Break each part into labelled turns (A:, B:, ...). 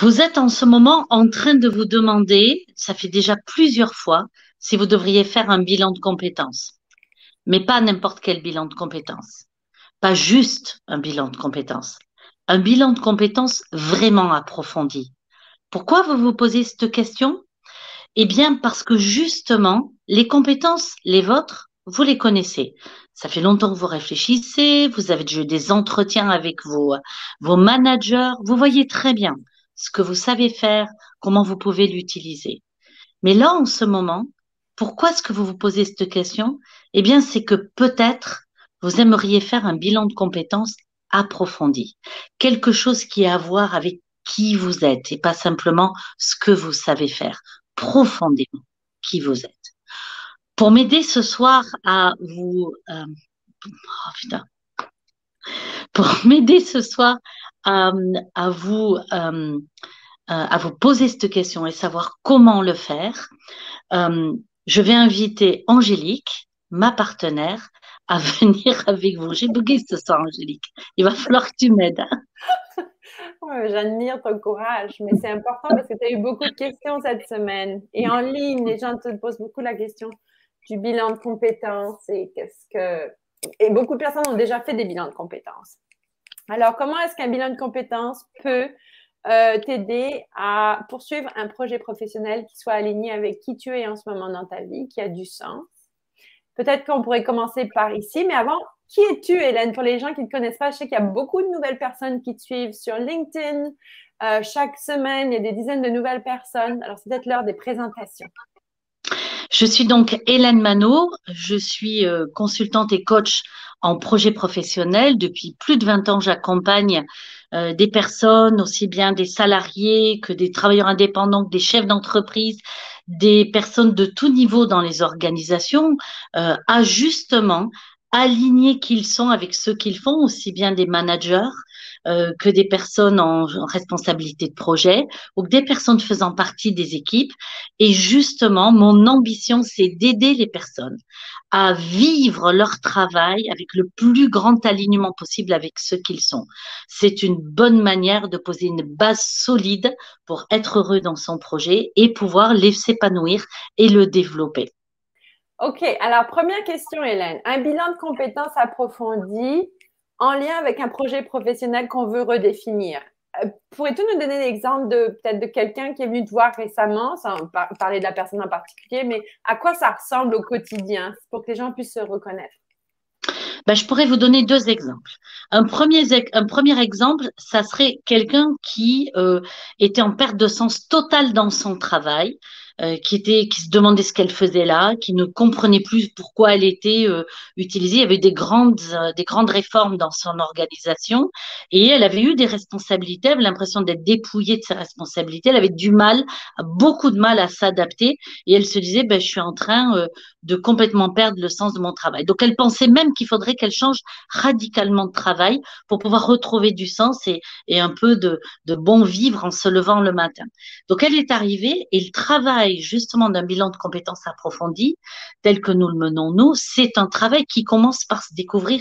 A: Vous êtes en ce moment en train de vous demander, ça fait déjà plusieurs fois, si vous devriez faire un bilan de compétences. Mais pas n'importe quel bilan de compétences. Pas juste un bilan de compétences. Un bilan de compétences vraiment approfondi. Pourquoi vous vous posez cette question? Eh bien, parce que justement, les compétences, les vôtres, vous les connaissez. Ça fait longtemps que vous réfléchissez, vous avez déjà eu des entretiens avec vos managers, vous voyez très bien ce que vous savez faire, comment vous pouvez l'utiliser. Mais là, en ce moment, pourquoi est-ce que vous vous posez cette question? Eh bien, c'est que peut-être vous aimeriez faire un bilan de compétences approfondi. Quelque chose qui a à voir avec qui vous êtes et pas simplement ce que vous savez faire. Profondément qui vous êtes. Pour m'aider ce soir à vous, oh putain, pour m'aider ce soir à, à vous, à vous poser cette question et savoir comment le faire, euh, je vais inviter Angélique, ma partenaire, à venir avec vous. J'ai bugué ce soir, Angélique. Il va falloir que tu m'aides, hein.
B: Ouais, j'admire ton courage, mais c'est important parce que tu as eu beaucoup de questions cette semaine. Et en ligne, les gens te posent beaucoup la question du bilan de compétences et qu'est-ce que. Et beaucoup de personnes ont déjà fait des bilans de compétences. Alors, comment est-ce qu'un bilan de compétences peut t'aider à poursuivre un projet professionnel qui soit aligné avec qui tu es en ce moment dans ta vie, qui a du sens? Peut-être qu'on pourrait commencer par ici, mais avant, qui es-tu, Hélène? Pour les gens qui ne te connaissent pas, je sais qu'il y a beaucoup de nouvelles personnes qui te suivent sur LinkedIn. Chaque semaine, il y a des dizaines de nouvelles personnes. Alors, c'est peut-être l'heure des présentations.
A: Je suis donc Hélène Manot, je suis consultante et coach en projet professionnel. Depuis plus de 20 ans, j'accompagne des personnes, aussi bien des salariés que des travailleurs indépendants, que des chefs d'entreprise, des personnes de tout niveau dans les organisations, à justement aligner qui ils sont avec ce qu'ils font, aussi bien des managers que des personnes en responsabilité de projet ou que des personnes faisant partie des équipes. Et justement, mon ambition, c'est d'aider les personnes à vivre leur travail avec le plus grand alignement possible avec ce qu'ils sont. C'est une bonne manière de poser une base solide pour être heureux dans son projet et pouvoir s'épanouir et le développer.
B: OK, alors première question, Hélène. Un bilan de compétences approfondi en lien avec un projet professionnel qu'on veut redéfinir. Pourrais-tu nous donner l'exemple de peut-être de quelqu'un qui est venu te voir récemment, sans parler de la personne en particulier, mais à quoi ça ressemble au quotidien pour que les gens puissent se reconnaître?
A: Ben, je pourrais vous donner deux exemples. Un premier exemple, ça serait quelqu'un qui était en perte de sens totale dans son travail, qui se demandait ce qu'elle faisait là, qui ne comprenait plus pourquoi elle était utilisée. Il y avait des grandes réformes dans son organisation et elle avait eu des responsabilités, elle avait l'impression d'être dépouillée de ses responsabilités. Elle avait beaucoup de mal à s'adapter et elle se disait, ben, je suis en train de complètement perdre le sens de mon travail. Donc, elle pensait même qu'il faudrait qu'elle change radicalement de travail pour pouvoir retrouver du sens et un peu de bon vivre en se levant le matin. Donc, elle est arrivée et le travail justement d'un bilan de compétences approfondi, tel que nous le menons nous, c'est un travail qui commence par se découvrir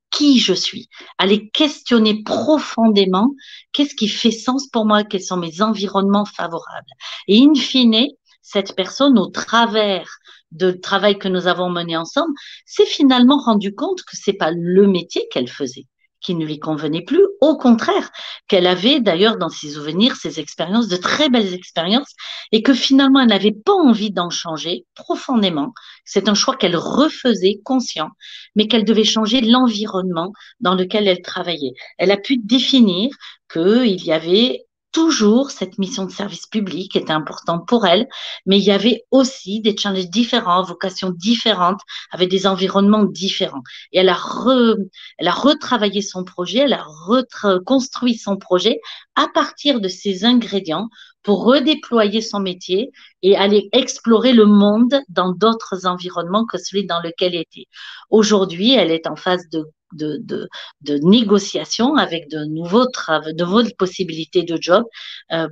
A: qui je suis, aller questionner profondément qu'est-ce qui fait sens pour moi, quels sont mes environnements favorables. Et in fine, cette personne, au travers de travail que nous avons mené ensemble, s'est finalement rendu compte que c'est pas le métier qu'elle faisait qui ne lui convenait plus, au contraire, qu'elle avait d'ailleurs dans ses souvenirs, ses expériences, de très belles expériences, et que finalement elle n'avait pas envie d'en changer profondément. C'est un choix qu'elle refaisait conscient, mais qu'elle devait changer l'environnement dans lequel elle travaillait. Elle a pu définir qu'il y avait toujours cette mission de service public qui était importante pour elle, mais il y avait aussi des challenges différents, vocations différentes, avec des environnements différents. Et elle a retravaillé son projet, elle a reconstruit son projet à partir de ces ingrédients pour redéployer son métier et aller explorer le monde dans d'autres environnements que celui dans lequel elle était. Aujourd'hui, elle est en phase de, de, de négociation avec de nouvelles possibilités de job.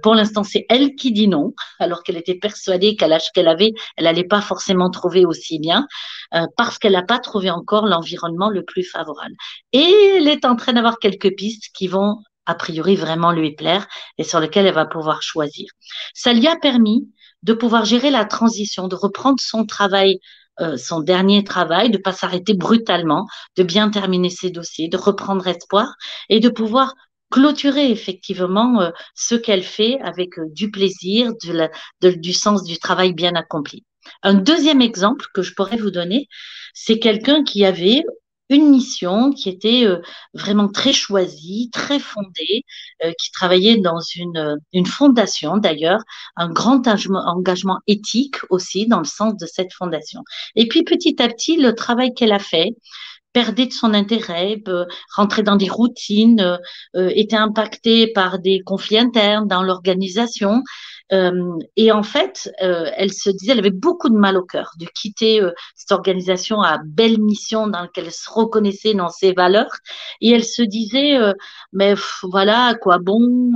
A: Pour l'instant, c'est elle qui dit non, alors qu'elle était persuadée qu'à l'âge qu'elle avait, elle n'allait pas forcément trouver aussi bien, parce qu'elle n'a pas trouvé encore l'environnement le plus favorable. Et elle est en train d'avoir quelques pistes qui vont a priori vraiment lui plaire et sur lequel elle va pouvoir choisir. Ça lui a permis de pouvoir gérer la transition, de reprendre son travail, son dernier travail, de ne pas s'arrêter brutalement, de bien terminer ses dossiers, de reprendre espoir et de pouvoir clôturer effectivement ce qu'elle fait avec du plaisir, du sens du travail bien accompli. Un deuxième exemple que je pourrais vous donner, c'est quelqu'un qui avait une mission qui était vraiment très choisie, très fondée, qui travaillait dans une fondation d'ailleurs, un grand engagement éthique aussi dans le sens de cette fondation. Et puis petit à petit, le travail qu'elle a fait perdait de son intérêt, rentrait dans des routines, était impacté par des conflits internes dans l'organisation. Et en fait, elle se disait, elle avait beaucoup de mal au cœur de quitter cette organisation à belle mission dans laquelle elle se reconnaissait dans ses valeurs. Et elle se disait, mais voilà, à quoi bon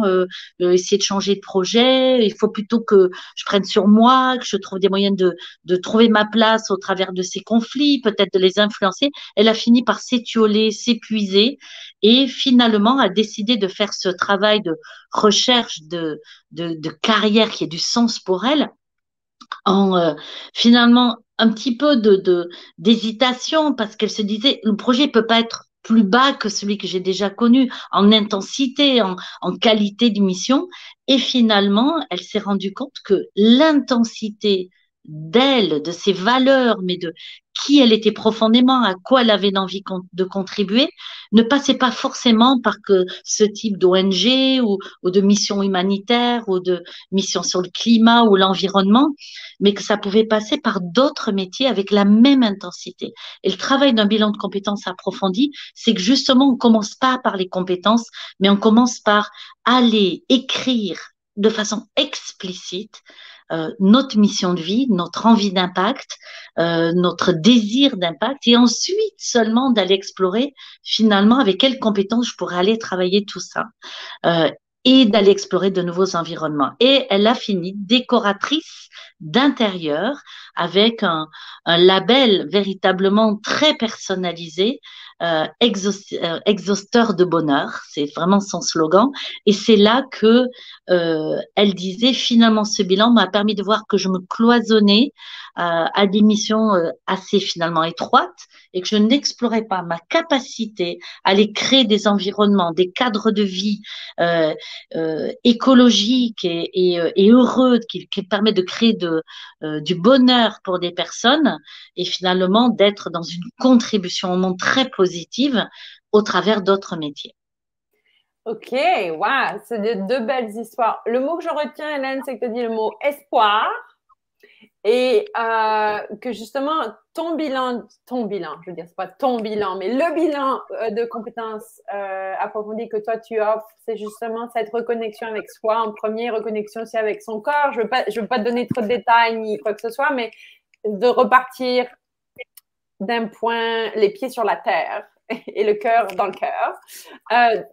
A: essayer de changer de projet. Il faut plutôt que je prenne sur moi, que je trouve des moyens de trouver ma place au travers de ces conflits, peut-être de les influencer. Elle a fini par s'étioler, s'épuiser et finalement a décidé de faire ce travail de recherche de carrière qui ait du sens pour elle en finalement un petit peu d'hésitation parce qu'elle se disait le projet peut pas être plus bas que celui que j'ai déjà connu en intensité, en qualité de mission. Et finalement, elle s'est rendue compte que l'intensité d'elle, de ses valeurs, mais de qui elle était profondément, à quoi elle avait envie de contribuer, ne passait pas forcément par que ce type d'ONG ou de mission humanitaire ou de mission sur le climat ou l'environnement, mais que ça pouvait passer par d'autres métiers avec la même intensité. Et le travail d'un bilan de compétences approfondi, c'est que justement, on commence pas par les compétences, mais on commence par aller écrire de façon explicite notre mission de vie, notre envie d'impact, notre désir d'impact, et ensuite seulement d'aller explorer finalement avec quelles compétences je pourrais aller travailler tout ça. Et d'aller explorer de nouveaux environnements. Et elle a fini décoratrice d'intérieur avec un label véritablement très personnalisé, exhausteur de bonheur, c'est vraiment son slogan. Et c'est là que elle disait finalement ce bilan m'a permis de voir que je me cloisonnais à des missions assez finalement étroites et que je n'explorais pas ma capacité à aller créer des environnements, des cadres de vie écologique et heureux qui permet de créer du bonheur pour des personnes et finalement d'être dans une contribution au monde très positive au travers d'autres métiers.
B: Ok, waouh, c'est deux belles histoires. Le mot que je retiens, Hélène, c'est que tu as dit le mot espoir et que justement ton bilan, je veux dire, c'est pas ton bilan, mais le bilan de compétences approfondies que toi tu offres, c'est justement cette reconnexion avec soi en premier, reconnexion aussi avec son corps. Je veux pas te donner trop de détails ni quoi que ce soit, mais de repartir d'un point, les pieds sur la terre et le cœur dans le cœur.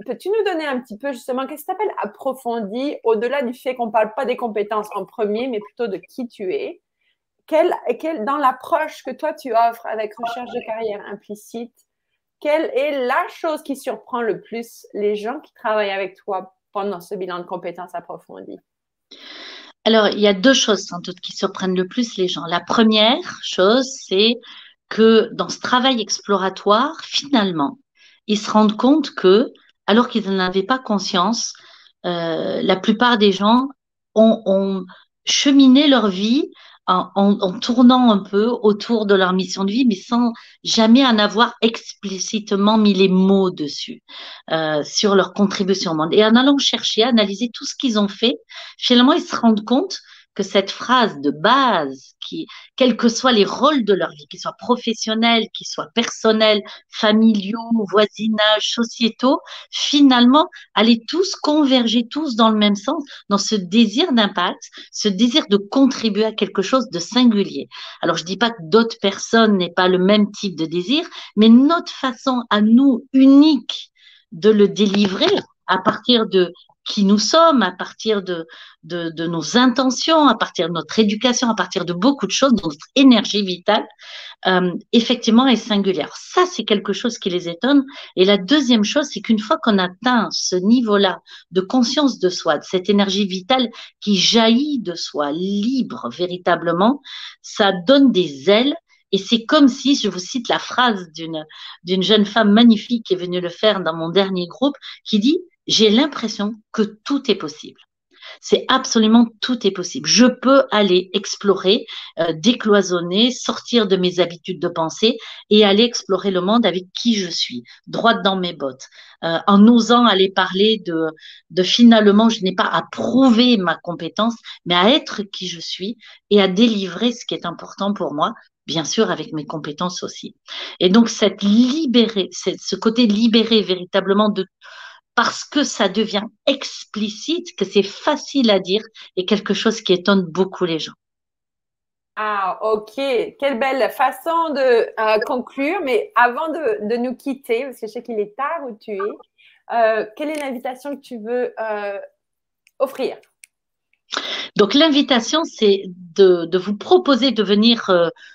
B: Peux-tu nous donner un petit peu justement, qu'est-ce que tu appelles approfondi, au-delà du fait qu'on ne parle pas des compétences en premier, mais plutôt de qui tu es? Dans l'approche que toi tu offres avec recherche de carrière implicite, quelle est la chose qui surprend le plus les gens qui travaillent avec toi pendant ce bilan de compétences approfondies?
A: Alors, il y a deux choses sans doute qui surprennent le plus les gens. La première chose, c'est que dans ce travail exploratoire, finalement, ils se rendent compte que, alors qu'ils n'en avaient pas conscience, la plupart des gens ont cheminé leur vie en tournant un peu autour de leur mission de vie, mais sans jamais en avoir explicitement mis les mots dessus, sur leur contribution au monde. Et en allant chercher, analyser tout ce qu'ils ont fait, finalement, ils se rendent compte que cette phrase de base, quels que soient les rôles de leur vie, qu'ils soient professionnels, qu'ils soient personnels, familiaux, voisinage, sociétaux, finalement, allaient tous converger tous dans le même sens, dans ce désir d'impact, ce désir de contribuer à quelque chose de singulier. Alors, je dis pas que d'autres personnes n'aient pas le même type de désir, mais notre façon à nous unique de le délivrer à partir de qui nous sommes, à partir de nos intentions, à partir de notre éducation, à partir de beaucoup de choses, de notre énergie vitale, effectivement est singulière. Ça, c'est quelque chose qui les étonne. Et la deuxième chose, c'est qu'une fois qu'on atteint ce niveau-là de conscience de soi, de cette énergie vitale qui jaillit de soi, libre véritablement, ça donne des ailes. Et c'est comme si, je vous cite la phrase d'une jeune femme magnifique qui est venue le faire dans mon dernier groupe, qui dit, j'ai l'impression que tout est possible. C'est absolument tout est possible. Je peux aller explorer, décloisonner, sortir de mes habitudes de pensée et aller explorer le monde avec qui je suis, droite dans mes bottes, en osant aller parler de finalement, je n'ai pas à prouver ma compétence, mais à être qui je suis et à délivrer ce qui est important pour moi. Bien sûr, avec mes compétences aussi. Et donc, ce côté libéré véritablement de parce que ça devient explicite, que c'est facile à dire et quelque chose qui étonne beaucoup les gens.
B: Ah, ok. Quelle belle façon de conclure. Mais avant de nous quitter, parce que je sais qu'il est tard où tu es, quelle est l'invitation que tu veux offrir?
A: Donc l'invitation, c'est de vous proposer de venir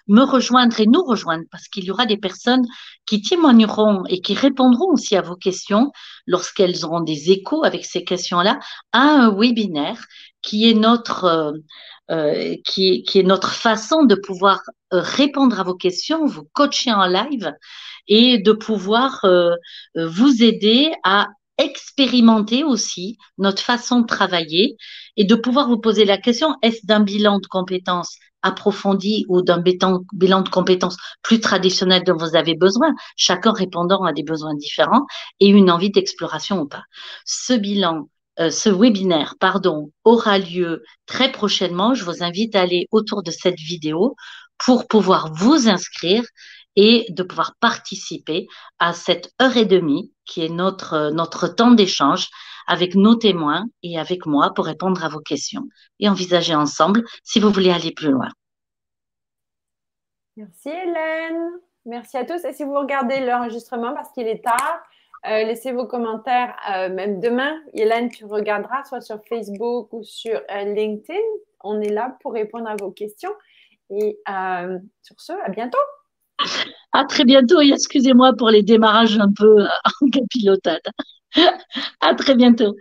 A: me rejoindre et nous rejoindre parce qu'il y aura des personnes qui témoigneront et qui répondront aussi à vos questions lorsqu'elles auront des échos avec ces questions-là à un webinaire qui est qui est notre façon de pouvoir répondre à vos questions, vous coacher en live et de pouvoir vous aider à expérimenter aussi notre façon de travailler et de pouvoir vous poser la question, est-ce d'un bilan de compétences approfondi ou d'un bilan de compétences plus traditionnel dont vous avez besoin, chacun répondant à des besoins différents et une envie d'exploration ou pas. Ce webinaire, pardon, aura lieu très prochainement. Je vous invite à aller autour de cette vidéo pour pouvoir vous inscrire et de pouvoir participer à cette heure et demie qui est notre temps d'échange avec nos témoins et avec moi pour répondre à vos questions et envisager ensemble si vous voulez aller plus loin.
B: Merci Hélène. Merci à tous. Et si vous regardez l'enregistrement parce qu'il est tard, laissez vos commentaires même demain. Hélène, tu regarderas soit sur Facebook ou sur LinkedIn. On est là pour répondre à vos questions. Et sur ce, à bientôt.
A: À très bientôt et excusez-moi pour les démarrages un peu en capilotade. À très bientôt.